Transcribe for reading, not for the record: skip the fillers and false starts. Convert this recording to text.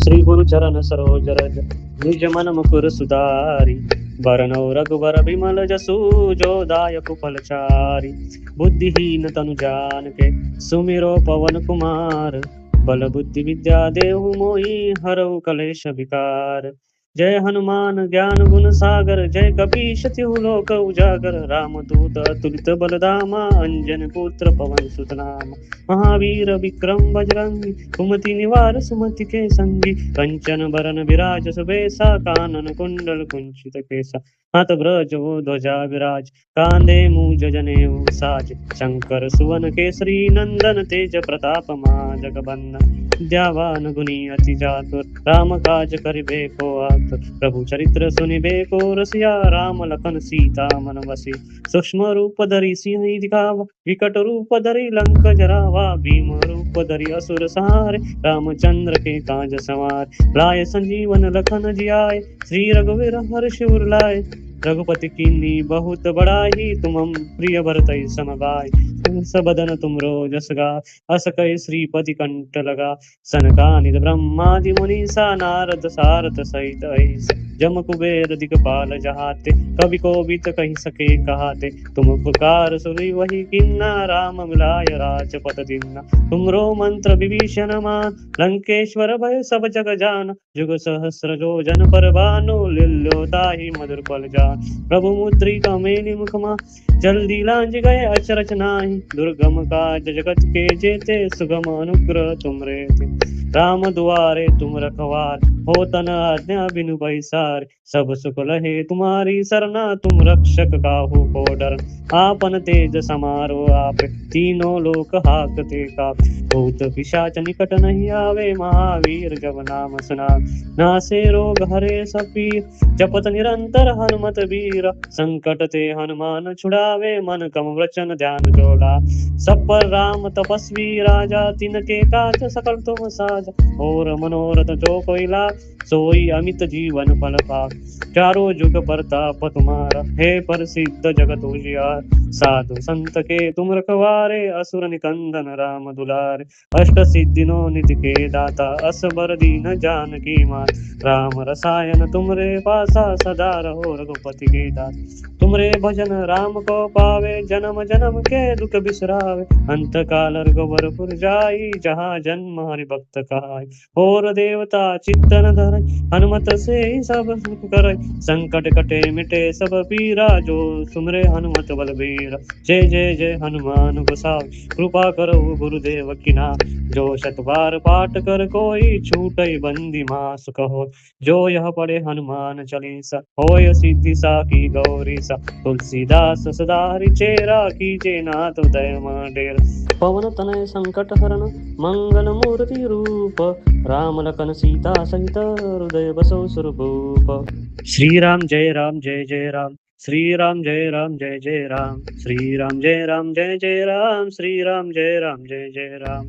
श्री गुरु चरण सरोज रज निज मन मुकुर सुधारी। बरनौ रघुबर बिमल जसु जो दायक फलचारी। बुद्धिहीन तनु जान के सुमिरो पवन कुमार। बल बुद्धि विद्या देहु मोहि हरऊ कलेश विकार। जय हनुमान ज्ञान गुण सागर जय कपीश तिहु लोक उजागर। रामदूत अतुलित बलधामा अंजन पुत्र पवन सुत नामा। महावीर विक्रम बजरंगी कुमति निवार सुमति के संगी। कंचन बरन विराज सुबेसा कानन कुंडल कुंचित केसा। हाथ ब्रज वो ध्वजा विराज कांधे मूज जनेऊ साज। शंकर सुवन केसरी नंदन तेज प्रताप जगबंदन। विद्यावान गुणी अति चातुर राम काज करिबे को आतुर। प्रभु चरित्र सुनिबे को रसिया राम लखन सीता मन बसी। सूक्ष्म रूप धरि सिंह दिखावा विकट रूप धरि लंक जरावा। भीम रूप धरि असुर सहारे रामचंद्र के काज सवार। लाए संजीवन लखन जियाए श्री रघुवीर हर्ष उर लाए। रघुपति कीन्ही बहुत बड़ाई तुम प्रिय भरतहि सम भाई। सबदन तुम जस गाय अस कहि श्रीपति कंठ लगा। सनकादिक ब्रह्मादि मुनीसा नारद सारथ सहित ऐसा। जम कुबेर दिगपाल जहाते कवि कोविद कहि सके कहाते। तुम उपकार सुनि वही किन्ना राम मिलाय राजपद दीन्ना। तुमरो मंत्र विभीषण मान लंकेश्वर भय सब जग जान। जुग सहस्र जो जन पर भानु लील्यो ताहि मधुर फल जान। प्रभु मुद्रिका मेलि मुखमा जल्दी लांज गए अचरज नाही। दुर्गम काज जगत के जेते सुगम अनुग्रह तुम रे। राम दुआरे तुम रखवार हो तना आज्ञा बिनु पैसार। सब सुख लहे तुम्हारी सरना तुम रक्षक काहू को डर। आपन तेज समारो आप तीनों लोक हाकते काप। भूत पिशाच निकट नहीं आवे महावीर जब नाम सुना। नासे रोग हरे सब पीर जपत निरंतर हनुमत वीर। संकट ते हनुमान छुड़ावे मन कम वचन ध्यान जोड़ा। सब पर राम तपस्वी राजा तिनके काज सकल तुम साजा। और मनोरथ जो कोई लाभ सोई अमित जीवन फल पाप। चारों जुग परताप तुम्हारा हे प्रसिद्ध जगत उजियार। साधु संत के तुम रखवारे असुर निकंदन राम दुलारे। अष्ट सिद्धिनो निधि के दाता असबर दीन जानकी मात। राम रसायन तुमरे पासा सदा रहो रघुपति के दास। तुमरे भजन राम को पावे जन्म जन्म के दुख बिसरावे। अंत काल रघुवर जाई जहाँ जन्म हरि भक्त कहाई। और देवता चित्तन धरई हनुमत से सब सुख करई। संकट कटे मिटे सब पीरा जो सुमरे हनुमत बलबीरा। जय जय जय हनुमान गोसाई कृपा करो गुरुदेव की नाम। जो शत बार पाठ कर कोई छूटई बंदी मास कहो। जो यह पढ़े हनुमान चालीसा होय सिद्धि साखी गौरी सा। तुलसीदास सदा हरिचेरा कीजे नाथ उदय डेरा। पवन तनय संकट हरण मंगल मूर्ति रूप। राम लखन सीता सहित हृदय बसौ सुरभूप। श्री राम जय राम जय जय राम। श्री राम जय राम जय जय राम। श्री राम जय राम जय जय राम। श्री राम जय राम जय जय राम।